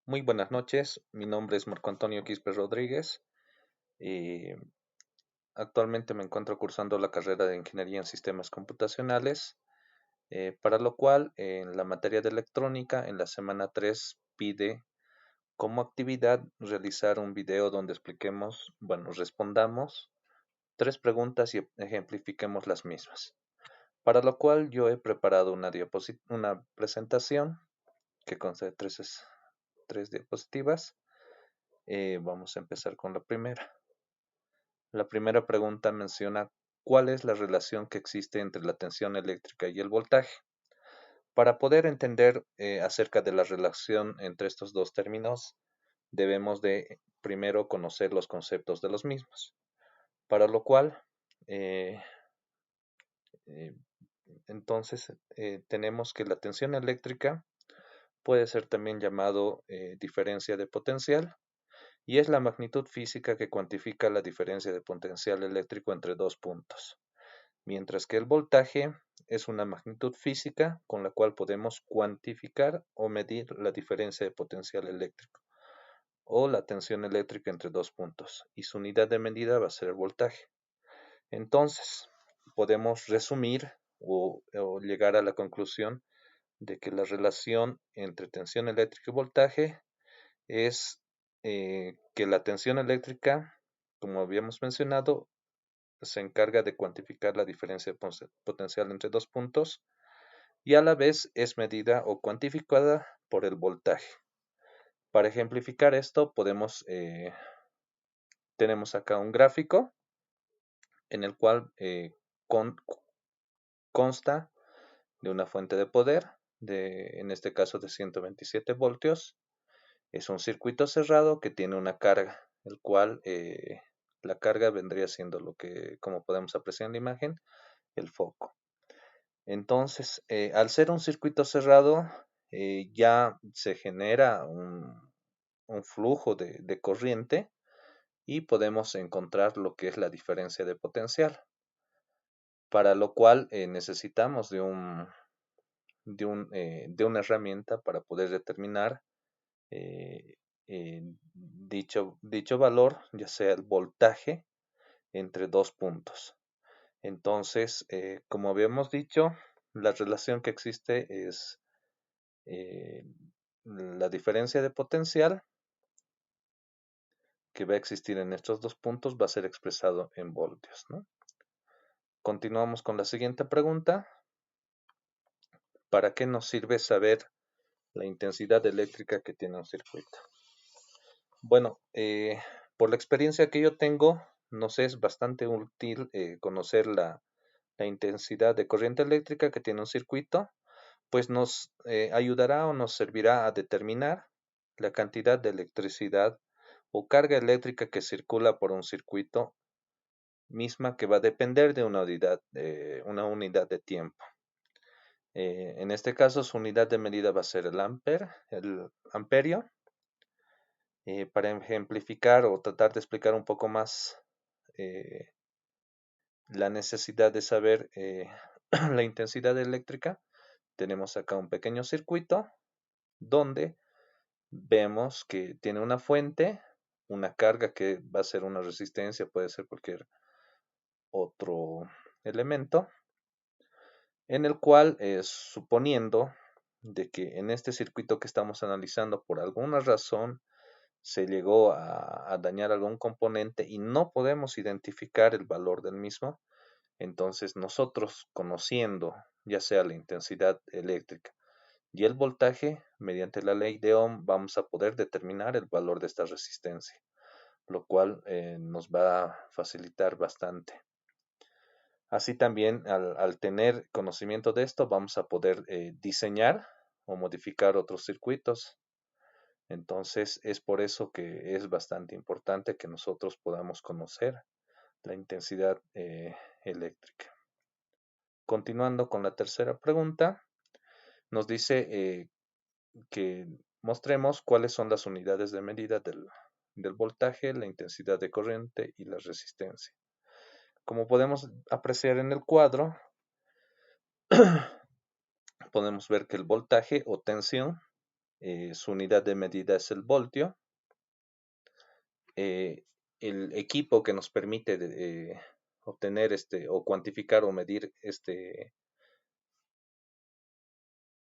Muy buenas noches, mi nombre es Marco Antonio Quispe Rodríguez y actualmente me encuentro cursando la carrera de Ingeniería en Sistemas Computacionales, para lo cual en la materia de electrónica en la semana 3 pide como actividad realizar un video donde expliquemos, bueno, respondamos tres preguntas y ejemplifiquemos las mismas, para lo cual yo he preparado una presentación que consta de tres diapositivas. Vamos a empezar con la primera. La primera pregunta menciona cuál es la relación que existe entre la tensión eléctrica y el voltaje. Para poder entender acerca de la relación entre estos dos términos, debemos de primero conocer los conceptos de los mismos. Para lo cual, eh, eh, tenemos que la tensión eléctrica puede ser también llamado diferencia de potencial y es la magnitud física que cuantifica la diferencia de potencial eléctrico entre dos puntos, mientras que el voltaje es una magnitud física con la cual podemos cuantificar o medir la diferencia de potencial eléctrico o la tensión eléctrica entre dos puntos, y su unidad de medida va a ser el voltaje. Entonces, podemos resumir o llegar a la conclusión de que la relación entre tensión eléctrica y voltaje es que la tensión eléctrica, como habíamos mencionado, se encarga de cuantificar la diferencia de potencial entre dos puntos y a la vez es medida o cuantificada por el voltaje. Para ejemplificar esto, tenemos acá un gráfico en el cual con- consta de una fuente de poder, en este caso de 127 voltios. Es un circuito cerrado que tiene una carga, el cual la carga vendría siendo lo que, como podemos apreciar en la imagen, el foco. Entonces, al ser un circuito cerrado, ya se genera un flujo de corriente y podemos encontrar lo que es la diferencia de potencial, para lo cual necesitamos de una herramienta para poder determinar eh, dicho valor, ya sea el voltaje, entre dos puntos. Entonces, como habíamos dicho, la relación que existe es eh, la diferencia de potencial que va a existir en estos dos puntos va a ser expresado en voltios, ¿no? Continuamos con la siguiente pregunta. ¿Para qué nos sirve saber la intensidad eléctrica que tiene un circuito? Bueno, por la experiencia que yo tengo, nos es bastante útil conocer la intensidad de corriente eléctrica que tiene un circuito, pues nos ayudará o nos servirá a determinar la cantidad de electricidad o carga eléctrica que circula por un circuito, misma que va a depender de una unidad de tiempo. En este caso, su unidad de medida va a ser el amperio. Para ejemplificar o tratar de explicar un poco más eh, la necesidad de saber la intensidad eléctrica, tenemos acá un pequeño circuito donde vemos que tiene una fuente, una carga que va a ser una resistencia, puede ser cualquier otro elemento, en el cual, suponiendo de que en este circuito que estamos analizando por alguna razón se llegó a dañar algún componente y no podemos identificar el valor del mismo, entonces nosotros, conociendo ya sea la intensidad eléctrica y el voltaje, mediante la ley de Ohm vamos a poder determinar el valor de esta resistencia, lo cual nos va a facilitar bastante. Así también, al tener conocimiento de esto, vamos a poder diseñar o modificar otros circuitos. Entonces, es por eso que es bastante importante que nosotros podamos conocer la intensidad eléctrica. Continuando con la tercera pregunta, nos dice que mostremos cuáles son las unidades de medida del voltaje, la intensidad de corriente y la resistencia. Como podemos apreciar en el cuadro, podemos ver que el voltaje o tensión Su unidad de medida es el voltio. El equipo que nos permite obtener o cuantificar o medir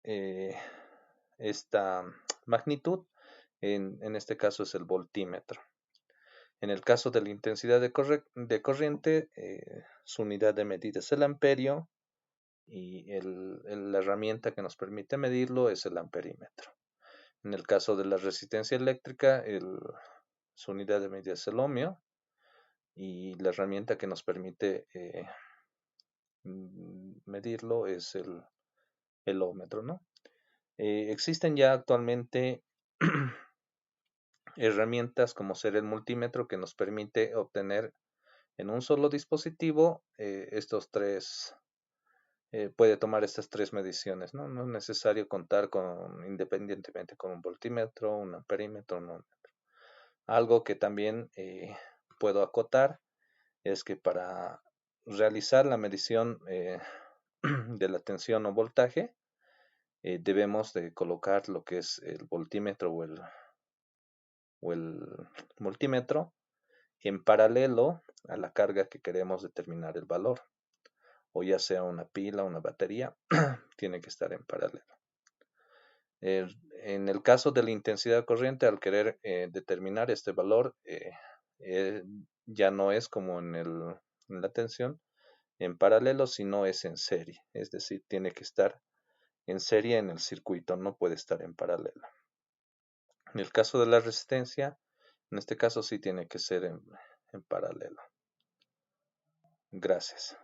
eh, esta magnitud, en este caso es el voltímetro. En el caso de la intensidad de corriente, su unidad de medida es el amperio y la herramienta que nos permite medirlo es el amperímetro. En el caso de la resistencia eléctrica, su unidad de medida es el ohmio y la herramienta que nos permite medirlo es el ohmmetro, ¿no? Existen ya actualmente herramientas como ser el multímetro que nos permite obtener en un solo dispositivo puede tomar estas tres mediciones, ¿no? No es necesario contar independientemente con un voltímetro, un amperímetro, un ohmmetro. Algo que también puedo acotar es que para realizar la medición de la tensión o voltaje, debemos de colocar lo que es el voltímetro o el multímetro en paralelo a la carga que queremos determinar el valor, o ya sea una pila o una batería, tiene que estar en paralelo. En el caso de la intensidad de corriente, al querer determinar este valor, ya no es como en la tensión en paralelo, sino es en serie. Es decir, tiene que estar en serie en el circuito, no puede estar en paralelo. En el caso de la resistencia, en este caso sí tiene que ser en paralelo. Gracias.